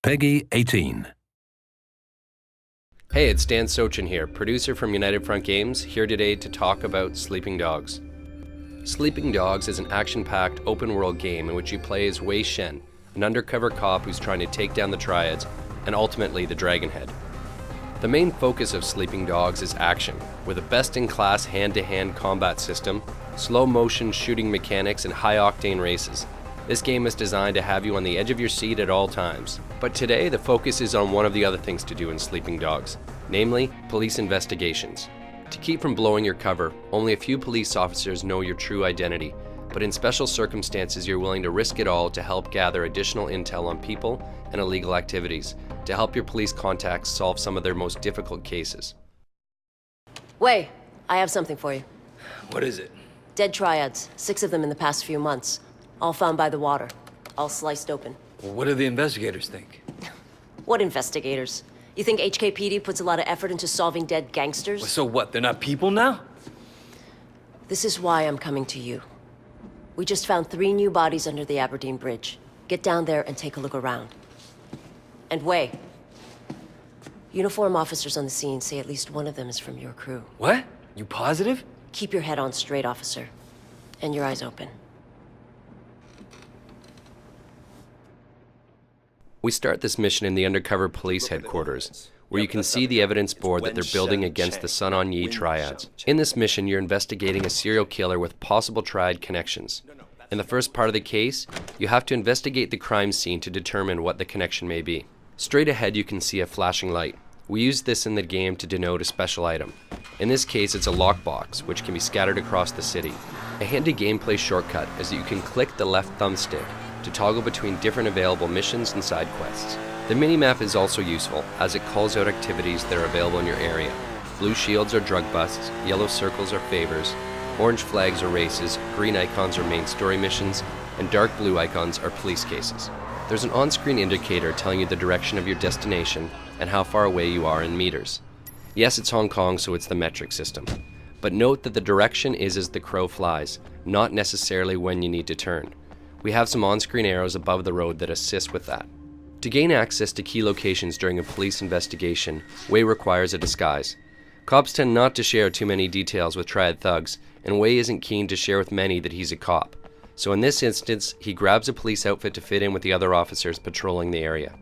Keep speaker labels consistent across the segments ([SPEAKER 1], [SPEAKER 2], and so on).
[SPEAKER 1] Peggy 18.
[SPEAKER 2] Hey, it's Dan Sochin here, producer from United Front Games, here today to talk about Sleeping Dogs. Sleeping Dogs is an action-packed, open-world game in which you play as Wei Shen, an undercover cop who's trying to take down the Triads, and ultimately the Dragonhead. The main focus of Sleeping Dogs is action, with a best-in-class hand-to-hand combat system, slow-motion shooting mechanics, and high-octane races. This game is designed to have you on the edge of your seat at all times. But today, the focus is on one of the other things to do in Sleeping Dogs, namely, police investigations. To keep from blowing your cover, only a few police officers know your true identity, but in special circumstances, you're willing to risk it all to help gather additional intel on people and illegal activities, to help your police contacts solve some of their most difficult cases.
[SPEAKER 3] Wei, I have something for you.
[SPEAKER 4] What is it?
[SPEAKER 3] Dead Triads, 6 of them in the past few months. All found by the water, all sliced open.
[SPEAKER 4] Well, what do the investigators think?
[SPEAKER 3] What investigators? You think HKPD puts a lot of effort into solving dead gangsters?
[SPEAKER 4] Well, so what, they're not people now?
[SPEAKER 3] This is why I'm coming to you. We just found 3 new bodies under the Aberdeen Bridge. Get down there and take a look around. And Wei, uniform officers on the scene say at least one of them is from your crew.
[SPEAKER 4] What? You positive?
[SPEAKER 3] Keep your head on straight, officer. And your eyes open.
[SPEAKER 2] We start this mission in the undercover police headquarters, where you can see the evidence board that they're building against the Sun On Yee Triads. In this mission, you're investigating a serial killer with possible Triad connections. In the first part of the case, you have to investigate the crime scene to determine what the connection may be. Straight ahead, you can see a flashing light. We use this in the game to denote a special item. In this case, it's a lockbox, which can be scattered across the city. A handy gameplay shortcut is that you can click the left thumbstick to toggle between different available missions and side quests. The minimap is also useful, as it calls out activities that are available in your area. Blue shields are drug busts, yellow circles are favors, orange flags are races, green icons are main story missions, and dark blue icons are police cases. There's an on-screen indicator telling you the direction of your destination and how far away you are in meters. Yes, it's Hong Kong, so it's the metric system. But note that the direction is as the crow flies, not necessarily when you need to turn. We have some on-screen arrows above the road that assist with that. To gain access to key locations during a police investigation, Wei requires a disguise. Cops tend not to share too many details with Triad thugs, and Wei isn't keen to share with many that he's a cop. So in this instance, he grabs a police outfit to fit in with the other officers patrolling the area.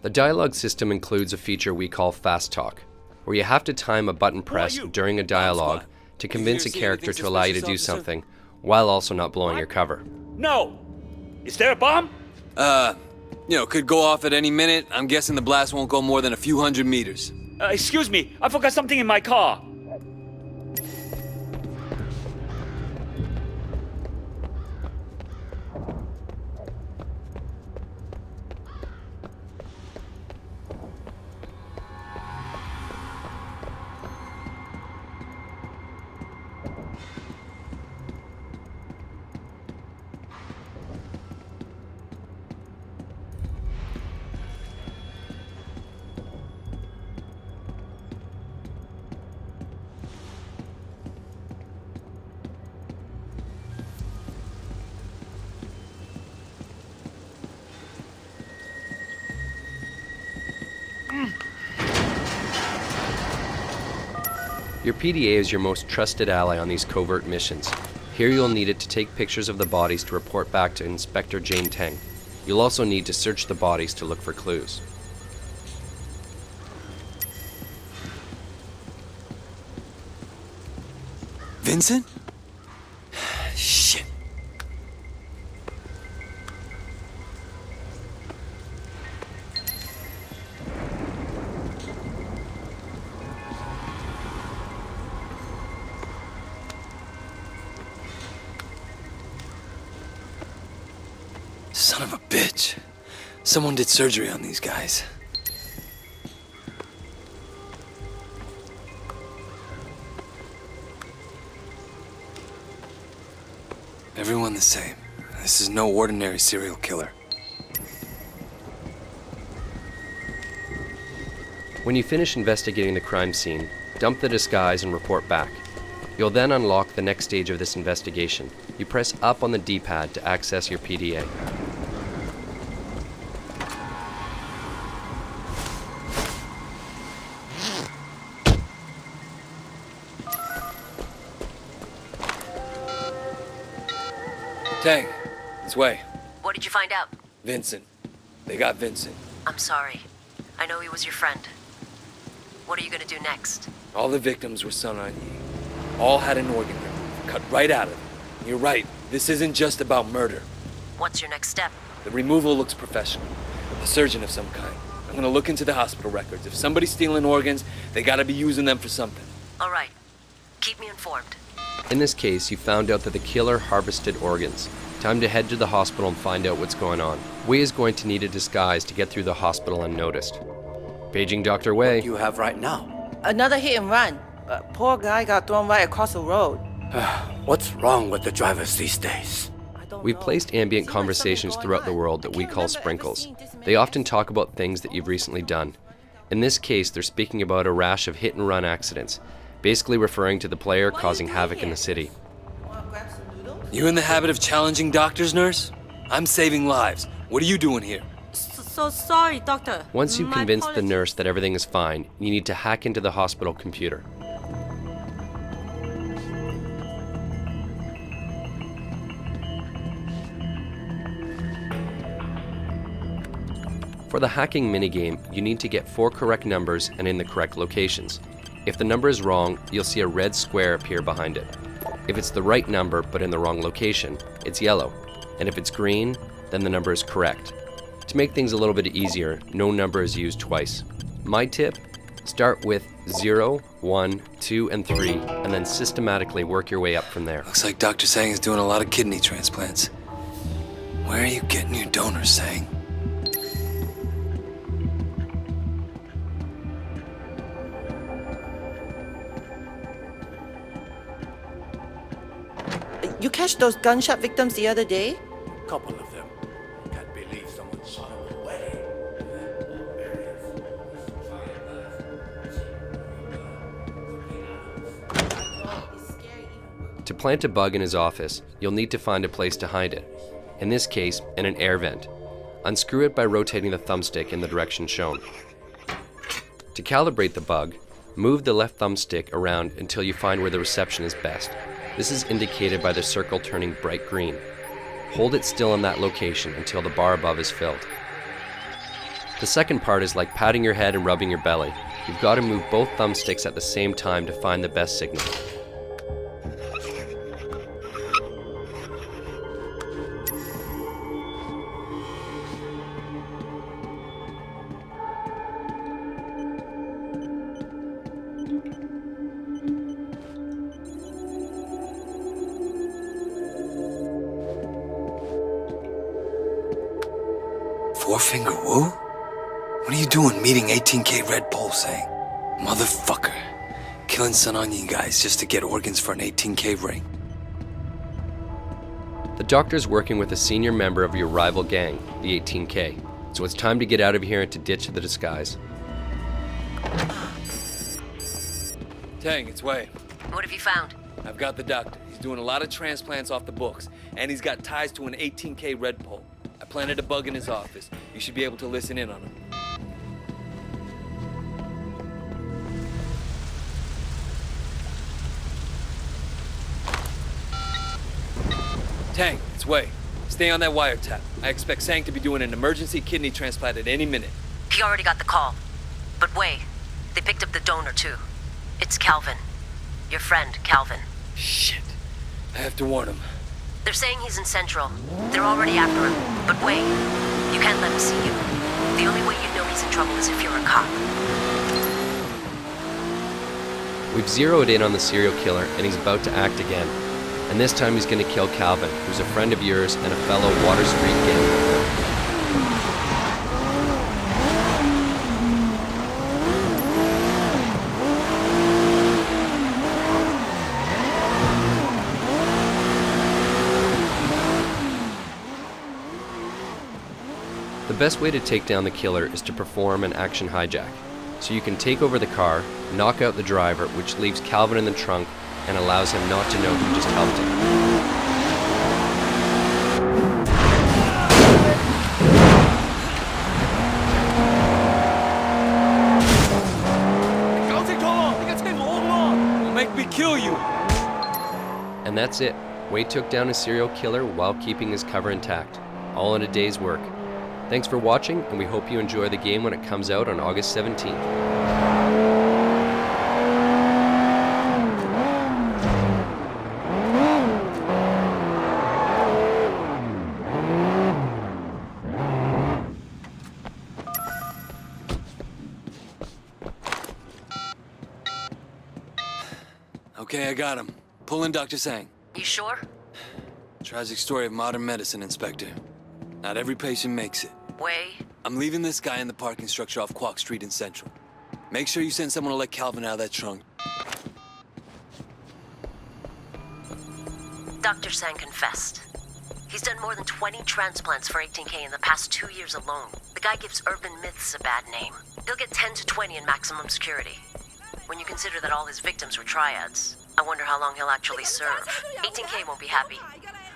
[SPEAKER 2] The dialogue system includes a feature we call Fast Talk, where you have to time a button press during a dialogue to convince a character to allow you to do something, while also not blowing your cover.
[SPEAKER 5] No! Is there a bomb?
[SPEAKER 6] Could go off at any minute. I'm guessing the blast won't go more than a few hundred meters.
[SPEAKER 5] Excuse me, I forgot something in my car.
[SPEAKER 2] Your PDA is your most trusted ally on these covert missions. Here you'll need it to take pictures of the bodies to report back to Inspector Jane Teng. You'll also need to search the bodies to look for clues.
[SPEAKER 6] Vincent? Shit. Son of a bitch. Someone did surgery on these guys. Everyone the same. This is no ordinary serial killer.
[SPEAKER 2] When you finish investigating the crime scene, dump the disguise and report back. You'll then unlock the next stage of this investigation. You press up on the D-pad to access your PDA.
[SPEAKER 4] Tang, this way.
[SPEAKER 3] What did you find out?
[SPEAKER 4] Vincent. They got Vincent.
[SPEAKER 3] I'm sorry. I know he was your friend. What are you gonna do next?
[SPEAKER 4] All the victims were Sun On Yee. All had an organ removed, cut right out of them. You're right, this isn't just about murder.
[SPEAKER 3] What's your next step?
[SPEAKER 4] The removal looks professional. A surgeon of some kind. I'm gonna look into the hospital records. If somebody's stealing organs, they gotta be using them for something.
[SPEAKER 3] All right. Keep me informed.
[SPEAKER 2] In this case, you found out that the killer harvested organs. Time to head to the hospital and find out what's going on. Wei is going to need a disguise to get through the hospital unnoticed. Paging Dr. Wei.
[SPEAKER 1] You have right now.
[SPEAKER 7] Another hit and run. Poor guy got thrown right across the road.
[SPEAKER 1] What's wrong with the drivers these days?
[SPEAKER 7] I don't
[SPEAKER 2] We've
[SPEAKER 7] know.
[SPEAKER 2] placed ambient
[SPEAKER 7] Seems like
[SPEAKER 2] conversations
[SPEAKER 7] something
[SPEAKER 2] throughout the
[SPEAKER 7] going
[SPEAKER 2] world
[SPEAKER 7] on.
[SPEAKER 2] that we
[SPEAKER 7] I can't
[SPEAKER 2] call
[SPEAKER 7] remember ever
[SPEAKER 2] sprinkles.
[SPEAKER 7] seeing this
[SPEAKER 2] They often
[SPEAKER 7] many
[SPEAKER 2] talk about things that you've recently done. In this case, they're speaking about a rash of hit and run accidents, basically referring to the player
[SPEAKER 7] What are you
[SPEAKER 2] causing
[SPEAKER 7] doing
[SPEAKER 2] havoc in
[SPEAKER 7] here?
[SPEAKER 2] the city.
[SPEAKER 7] Wanna grab some noodles?
[SPEAKER 4] You in the habit of challenging doctors, nurse? I'm saving lives. What are you doing here?
[SPEAKER 8] So sorry, doctor.
[SPEAKER 2] Once you've
[SPEAKER 8] My
[SPEAKER 2] convinced the
[SPEAKER 8] apologies.
[SPEAKER 2] nurse that everything is fine, you need to hack into the hospital computer. For the hacking minigame, you need to get 4 correct numbers and in the correct locations. If the number is wrong, you'll see a red square appear behind it. If it's the right number but in the wrong location, it's yellow. And if it's green, then the number is correct. To make things a little bit easier, no number is used twice. My tip, start with 0, 1, 2, and 3, and then systematically work your way up from there.
[SPEAKER 6] Looks like Dr. Sang is doing a lot of kidney transplants. Where are you getting your donors, Sang?
[SPEAKER 7] You catch those gunshot victims the other day?
[SPEAKER 1] Couple of them. Can't believe someone shot them away.
[SPEAKER 2] To plant a bug in his office, you'll need to find a place to hide it. In this case, in an air vent. Unscrew it by rotating the thumbstick in the direction shown. To calibrate the bug, move the left thumbstick around until you find where the reception is best. This is indicated by the circle turning bright green. Hold it still in that location until the bar above is filled. The second part is like patting your head and rubbing your belly. You've got to move both thumbsticks at the same time to find the best signal.
[SPEAKER 6] Four-Finger Wu? What are you doing meeting 18K Red Bull, Sang? Motherfucker. Killing Sun On Yee guys just to get organs for an 18K ring.
[SPEAKER 2] The doctor's working with a senior member of your rival gang, the 18K, so it's time to get out of here and to ditch the disguise.
[SPEAKER 4] Tang, it's Wei.
[SPEAKER 3] What have you found?
[SPEAKER 4] I've got the doctor. He's doing a lot of transplants off the books, and he's got ties to an 18K Red Bull. I planted a bug in his office. You should be able to listen in on him. Tang, it's Wei. Stay on that wiretap. I expect Sang to be doing an emergency kidney transplant at any minute.
[SPEAKER 3] He already got the call. But wait, they picked up the donor too. It's Calvin. Your friend, Calvin.
[SPEAKER 4] Shit. I have to warn him.
[SPEAKER 3] They're saying he's in Central. They're already after him. But wait, you can't let him see you. The only way you know he's in trouble is if you're a cop.
[SPEAKER 2] We've zeroed in on the serial killer and he's about to act again. And this time he's going to kill Calvin, who's a friend of yours and a fellow Water Street gang member. The best way to take down the killer is to perform an action hijack. So you can take over the car, knock out the driver, which leaves Calvin in the trunk and allows him not to know who just helped him.
[SPEAKER 4] Don't make me kill you!
[SPEAKER 2] And that's it. Wei took down a serial killer while keeping his cover intact, all in a day's work. Thanks for watching, and we hope you enjoy the game when it comes out on August 17th.
[SPEAKER 6] Okay, I got him. Pull in Dr. Sang.
[SPEAKER 3] You sure?
[SPEAKER 6] Tragic story of modern medicine, Inspector. Not every patient makes it.
[SPEAKER 3] Wei,
[SPEAKER 6] I'm leaving this guy in the parking structure off Quock Street in Central. Make sure you send someone to let Calvin out of that trunk.
[SPEAKER 3] Dr. Sang confessed. He's done more than 20 transplants for 18K in the past 2 years alone. The guy gives urban myths a bad name. He'll get 10 to 20 in maximum security. When you consider that all his victims were triads, I wonder how long he'll actually serve. 18K won't be happy.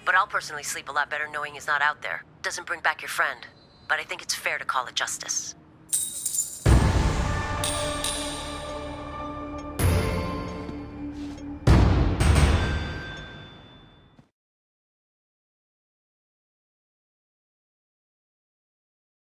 [SPEAKER 3] But I'll personally sleep a lot better knowing he's not out there. Doesn't bring back your friend. But I think it's fair to call it justice.